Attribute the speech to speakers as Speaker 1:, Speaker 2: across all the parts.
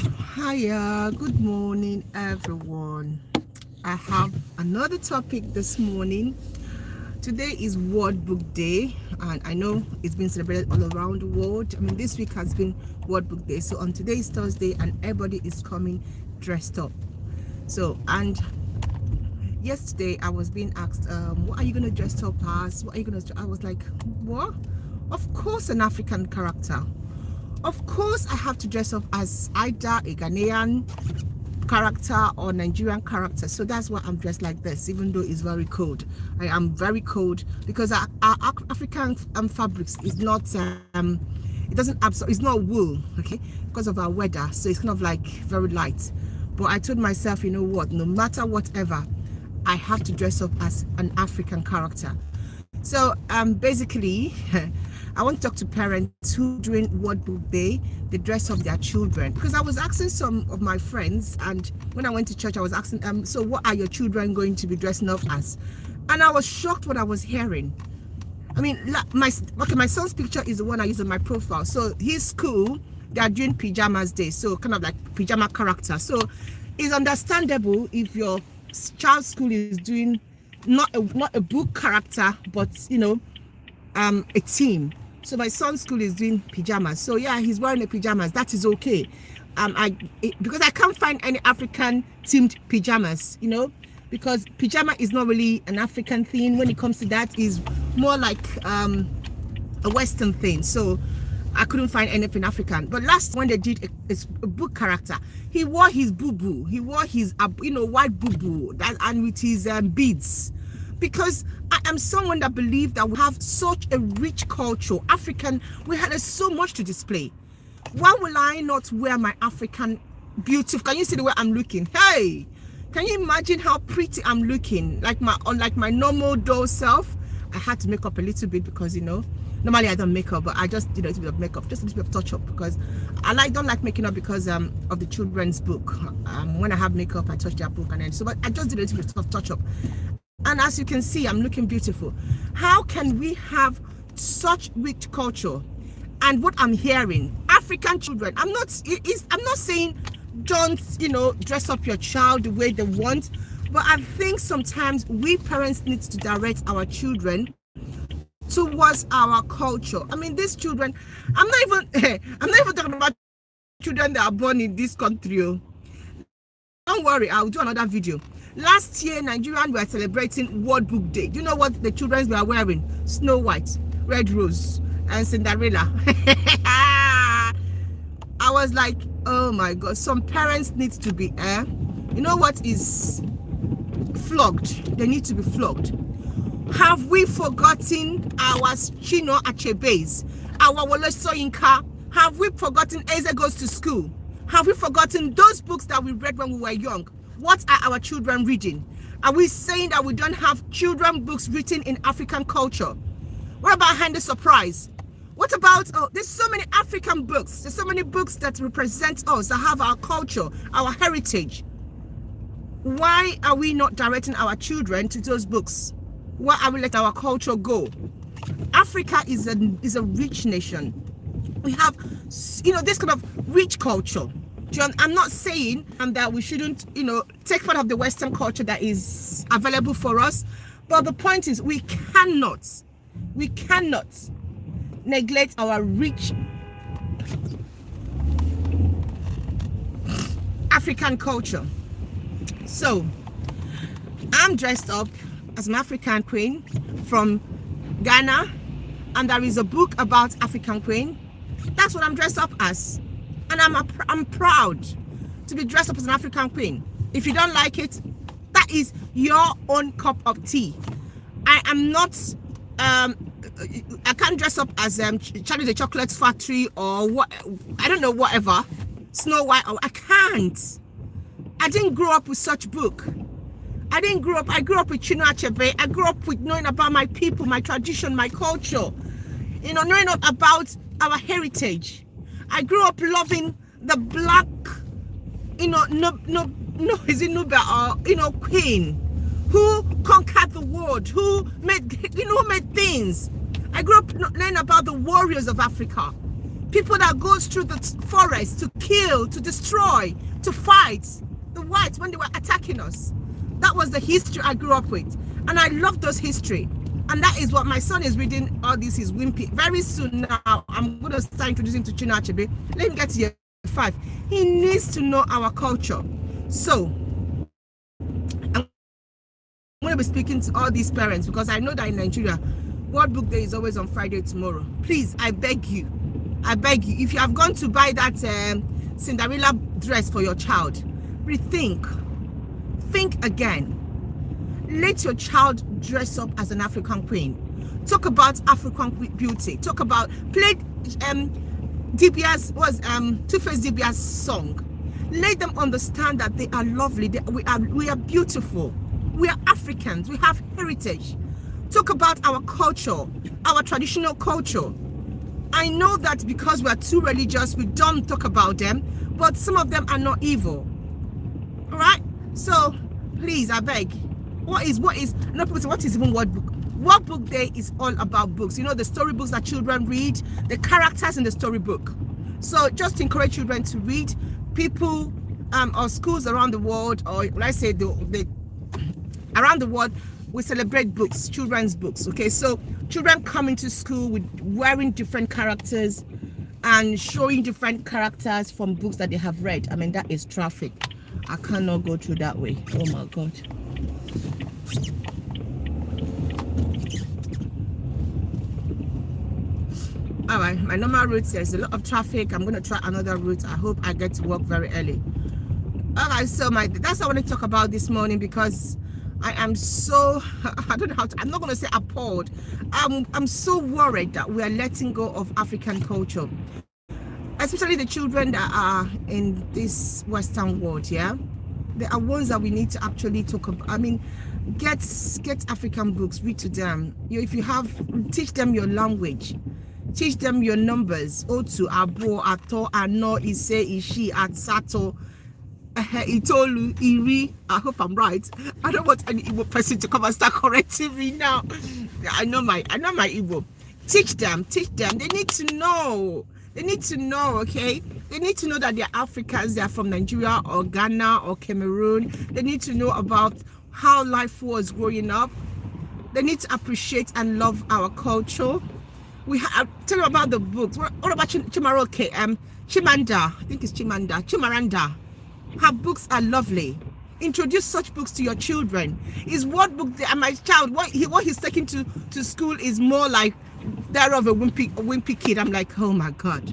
Speaker 1: Hiya, good morning everyone. I have another topic this morning. Today is World Book Day, and I know it's been celebrated all around the world. I mean, this week has been World Book Day, so on today is Thursday and everybody is coming dressed up. So, and yesterday I was being asked, what are you going to dress up as? What are you going to? I was like, what? Of course, an African character. Of course, I have to dress up as either a Ghanaian character or Nigerian character. So that's why I'm dressed like this, even though it's very cold. I am very cold because our African fabrics is not, it doesn't absorb, it's not wool, okay, because of our weather. So it's kind of like very light. But I told myself, you know what, no matter whatever, I have to dress up as an African character. So basically, I want to talk to parents who during World Book Day, they dress up their children. Because I was asking some of my friends, and when I went to church, I was asking, so what are your children going to be dressing up as? And I was shocked what I was hearing. I mean, my son's picture is the one I use on my profile. So his school, they are doing pajamas day, so kind of like pajama character. So it's understandable if your child's school is doing not a book character, but you know, a team. So my son's school is doing pajamas. So yeah, he's wearing the pajamas. That is okay. Because I can't find any African themed pajamas, you know, because pajama is not really an African thing. When it comes to that, is more like a Western thing. So I couldn't find anything African. But last when they did a book character, he wore his boo-boo. He wore his white boo-boo and with his beads. Because I am someone that believes that we have such a rich culture. African, we had so much to display. Why will I not wear my African beautiful? Can you see the way I'm looking? Hey, can you imagine how pretty I'm looking? Unlike my normal dull self, I had to make up a little bit because, you know, normally I don't make up, but I just did a little bit of makeup, just a little bit of touch up, because I don't like making up because of the children's book. When I have makeup, I touch their book, and then but I just did a little bit of touch up. And as you can see, I'm looking beautiful. How can we have such rich culture? And what I'm hearing, African children, I'm not saying don't, you know, dress up your child the way they want, but I think sometimes we parents need to direct our children towards our culture. I mean, these children, I'm not even talking about children that are born in this country. Don't worry, I'll do another video. Last year, Nigerians were celebrating World Book Day. Do you know what the children were wearing? Snow White, Red Rose, and Cinderella. I was like, oh my God, some parents need to be, you know what is flogged? They need to be flogged. Have we forgotten our Chino Achebes, our Wole Soyinka? Have we forgotten Eze Goes to School? Have we forgotten those books that we read when we were young? What are our children reading? Are we saying that we don't have children books written in African culture? What about Hand of Surprise? What about, there's so many African books. There's so many books that represent us, that have our culture, our heritage. Why are we not directing our children to those books? Why are we letting our culture go? Africa is a rich nation. We have, you know, this kind of rich culture. I'm not saying that we shouldn't, you know, take part of the Western culture that is available for us, but the point is we cannot neglect our rich African culture. So I'm dressed up as an African queen from Ghana, and there is a book about African queen. That's what I'm dressed up as. And I'm proud to be dressed up as an African queen. If you don't like it, that is your own cup of tea. I am not, I can't dress up as Charlie the Chocolate Factory or what, I don't know, whatever, Snow White, or I can't. I didn't grow up with such book. I grew up with Chinua Achebe. I grew up with knowing about my people, my tradition, my culture, you know, knowing about our heritage. I grew up loving the black, you know, is it Nubia or, you know, queen who conquered the world, who made, you know, made things. I grew up learning about the warriors of Africa, People that goes through the forest to kill, to destroy, to fight the whites when they were attacking us. That was the history I grew up with, and I love those history. And that is what my son is reading. All this is Wimpy. Very soon now, I'm going to start introducing to Chinua Achebe. Let him get to year 5. He needs to know our culture. So I'm going to be speaking to all these parents, because I know that in Nigeria, World Book Day is always on Friday tomorrow. Please, I beg you, if you have gone to buy that Cinderella dress for your child, rethink. Think again. Let your child dress up as an African queen. Talk about African beauty. Talk about, play DBS was Two-Face DBS song. Let them understand that they are lovely. We are beautiful. We are Africans. We have heritage. Talk about our culture, our traditional culture. I know that because we are too religious, we don't talk about them, but some of them are not evil. All right? So please, I beg. What is even World Book? World Book Day is all about books. You know, the storybooks that children read, the characters in the storybook. So just encourage children to read. People or schools around the world, or let's say around the world, we celebrate books, children's books. Okay, so children come into school with wearing different characters and showing different characters from books that they have read. I mean, that is traffic. I cannot go through that way. Oh my God. All right, my normal route, there's a lot of traffic. I'm going to try another route. I hope I get to work very early. All right, so that's what I want to talk about this morning, because I am so, I don't know how to, I'm not going to say appalled. I'm so worried that we are letting go of African culture, especially the children that are in this Western world. Yeah, they are ones that we need to actually talk about. I mean, get African books, read to them. If you have, teach them your language, teach them your numbers. Otu, Abo, Ato, Ano, Ise, Ishi, Atsato, Itolu, Iri. I hope I'm right. I don't want any Igbo person to come and start correcting me now. I know my Igbo. Teach them. They need to know. Okay? They need to know that they're Africans. They're from Nigeria or Ghana or Cameroon. They need to know about how life was growing up. They need to appreciate and love our culture. Tell you about the books. What about Chimaroke? Chimanda. I think it's Chimaranda. Her books are lovely. Introduce such books to your children. Is what book and my child, what he's taking to school is more like that of a wimpy kid. I'm like, oh my God.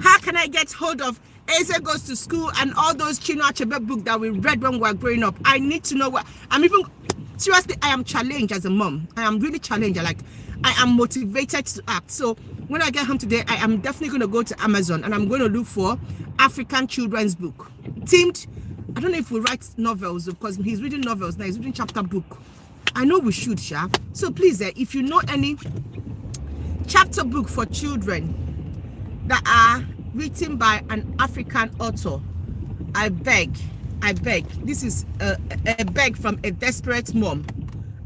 Speaker 1: How can I get hold of Eze Goes to School and all those Chinua Achebe books that we read when we were growing up? I need to know what seriously, I am challenged as a mom. I am really challenged. I am motivated to act. So when I get home today, I am definitely going to go to Amazon and I'm going to look for African children's book. Themed, I don't know if we write novels, because he's reading novels now, he's reading chapter book. I know we should, Sha. So please, if you know any chapter book for children that are written by an African author, I beg. This is a beg from a desperate mom.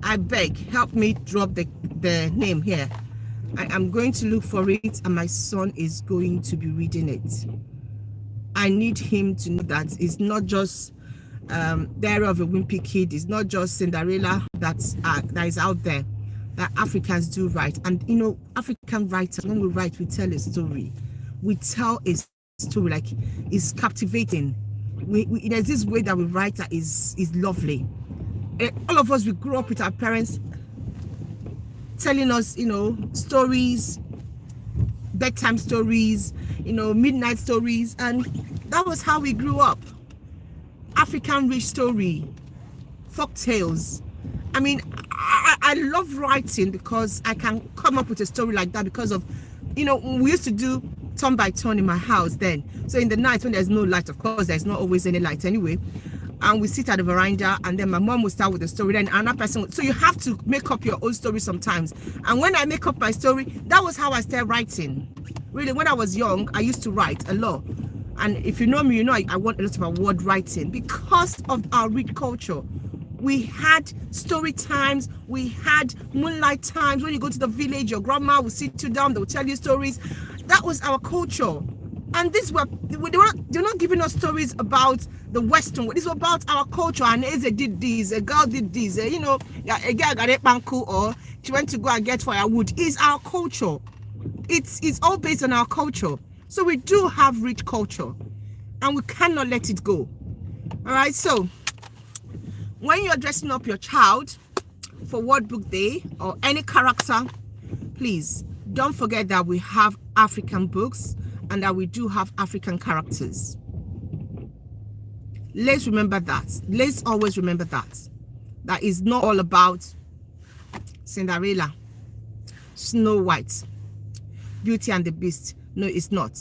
Speaker 1: I beg, help me drop the name here. I am going to look for it, and my son is going to be reading it. I need him to know that it's not just Diary of a Wimpy Kid. It's not just Cinderella that is out there. That Africans do write. And you know, African writers, when we write, we tell a story. We tell a story, like it's captivating. There's this way that we write that is lovely. All of us, we grew up with our parents telling us, you know, stories, bedtime stories, you know, midnight stories, and that was how we grew up. African rich story, folk tales. I mean, I love writing because I can come up with a story like that because of, you know, we used to do turn by turn in my house then. So in the night when there's no light, of course, there's not always any light anyway, and we sit at the veranda, and then my mom will start with the story, then another person. So you have to make up your own story sometimes. And when I make up my story, that was how I started writing. Really, when I was young, I used to write a lot. And if you know me, you know I want a lot of word writing because of our rich culture. We had story times, we had moonlight times. When you go to the village, your grandma will sit you down, they will tell you stories. That was our culture. And this were they're not giving us stories about the Western world. This was about our culture. And Eze did this, a girl did this, you know, a girl got a banku, or she went to go and get firewood. It's our culture. It's all based on our culture. So we do have rich culture, and we cannot let it go. All right. So when you're dressing up your child for Word Book Day or any character, please don't forget that we have African books and that we do have African characters. Let's remember that. Let's always remember that. That is not all about Cinderella, Snow White, Beauty and the Beast. No, it's not.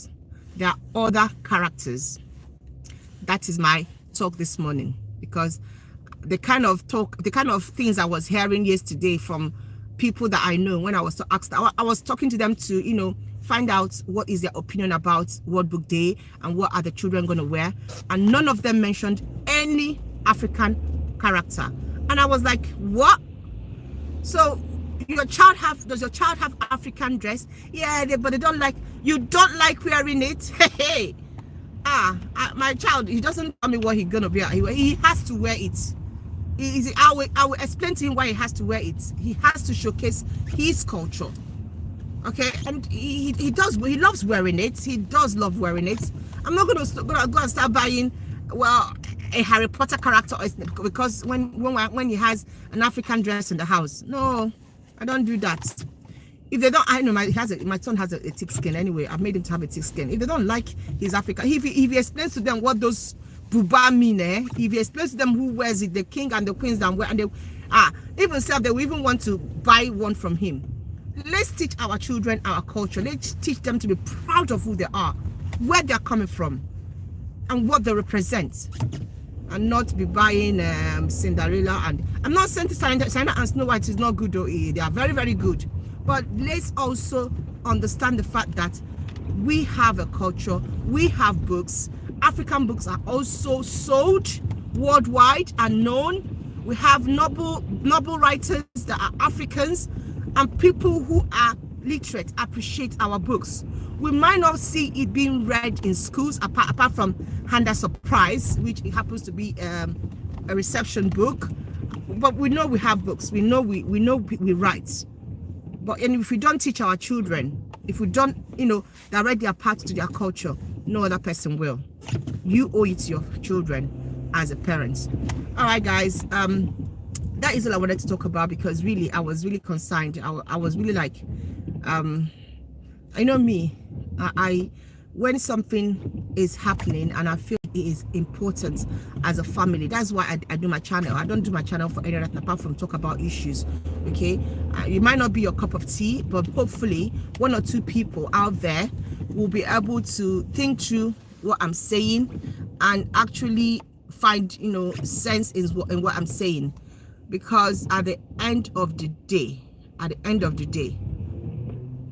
Speaker 1: There are other characters. That is my talk this morning, because the kind of things I was hearing yesterday from people that I know, when I was asked, I was talking to them to, you know, find out what is their opinion about Word Book Day and what are the children going to wear, and none of them mentioned any African character. And I was like, what? So does your child have African dress? Yeah, but they don't like, you don't like wearing it? Hey, my child, he doesn't tell me what he's gonna wear. He has to wear it. I will explain to him why he has to wear it. He has to showcase his culture. Okay, and he loves wearing it. He does love wearing it. I'm not gonna go and start buying, well, a Harry Potter character because when he has an African dress in the house. No, I don't do that. If they don't, I know my son has a thick skin anyway. I've made him to have a thick skin. If they don't like his African, if he explains to them what those buba mean, if he explains to them who wears it, the king and the queens that wear, and they even say they will even want to buy one from him. Let's teach our children our culture. Let's teach them to be proud of who they are, where they're coming from, and what they represent, and not be buying Cinderella. And I'm not saying Cinderella and Snow White is not good, though. They are very, very good. But let's also understand the fact that we have a culture, we have books. African books are also sold worldwide and known. We have noble writers that are Africans, and people who are literate appreciate our books. We might not see it being read in schools apart from Handa Surprise, which it happens to be a reception book, but we know we have books. We know we write. But if we don't teach our children, if we don't, you know, direct their path to their culture, no other person will. You owe it to your children as a parent. All right, guys. That is all I wanted to talk about, because really I was really concerned. I was really like, I know me. When something is happening and I feel it is important as a family, that's why I do my channel. I don't do my channel for any other apart from talk about issues. Okay, it might not be your cup of tea, but hopefully one or two people out there will be able to think through what I'm saying and actually find, you know, sense in what I'm saying. Because at the end of the day,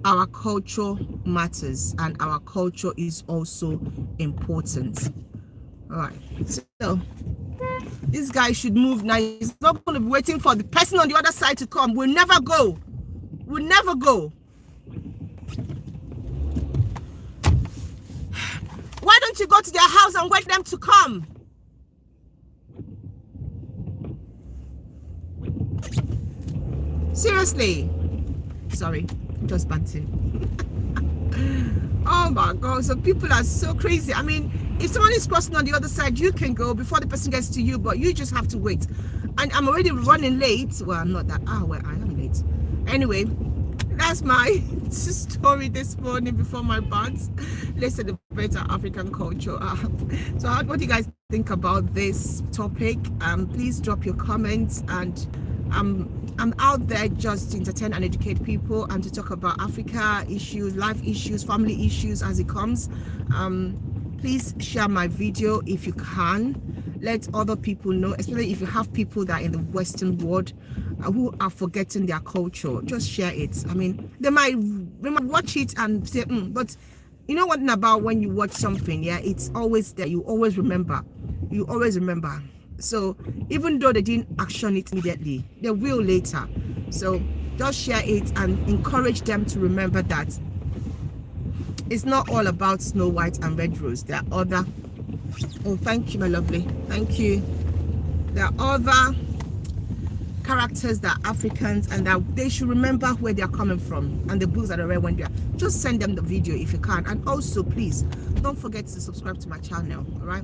Speaker 1: our culture matters, and our culture is also important. All right, so this guy should move now. He's not going to be waiting for the person on the other side to come. We'll never go. We'll never go. Why don't you go to their house and wait for them to come? Seriously. Sorry, just banting. Oh my God, so people are so crazy. I mean, if someone is crossing on the other side, you can go before the person gets to you, but you just have to wait. And I'm already running late. Well, I'm not that. Well, I am late. Anyway, that's my story this morning before my bants. Let's celebrate our African culture. So what do you guys think about this topic? Please drop your comments, and I'm out there just to entertain and educate people and to talk about Africa issues, life issues, family issues as it comes. Please share my video if you can. Let other people know, especially if you have people that are in the Western world who are forgetting their culture. Just share it. I mean, they might watch it and say, but you know what about when you watch something, yeah, it's always there. You always remember. You always remember. So even though they didn't action it immediately, they will later. So just share it and encourage them to remember that It's not all about Snow White and Red Rose. There are other, oh thank you my lovely, thank you. There are other characters that are Africans, and that they should remember where they are coming from and the books that they read when they are. Just send them the video if you can. And also please don't forget to subscribe to my channel. All right,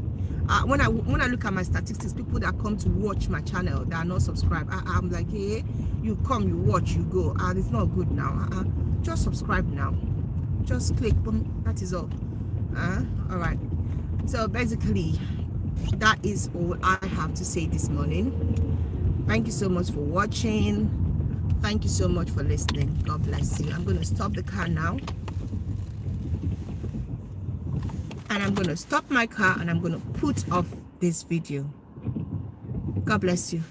Speaker 1: when I look at my statistics, people that come to watch my channel that are not subscribed, I'm like, hey, you come, you watch, you go, it's not good now. Just subscribe now, just click, boom, that is all. All right, so basically that is all I have to say this morning. Thank you so much for watching. Thank you so much for listening. God bless you. I'm going to stop the car now. And I'm going to stop my car and I'm going to put off this video. God bless you.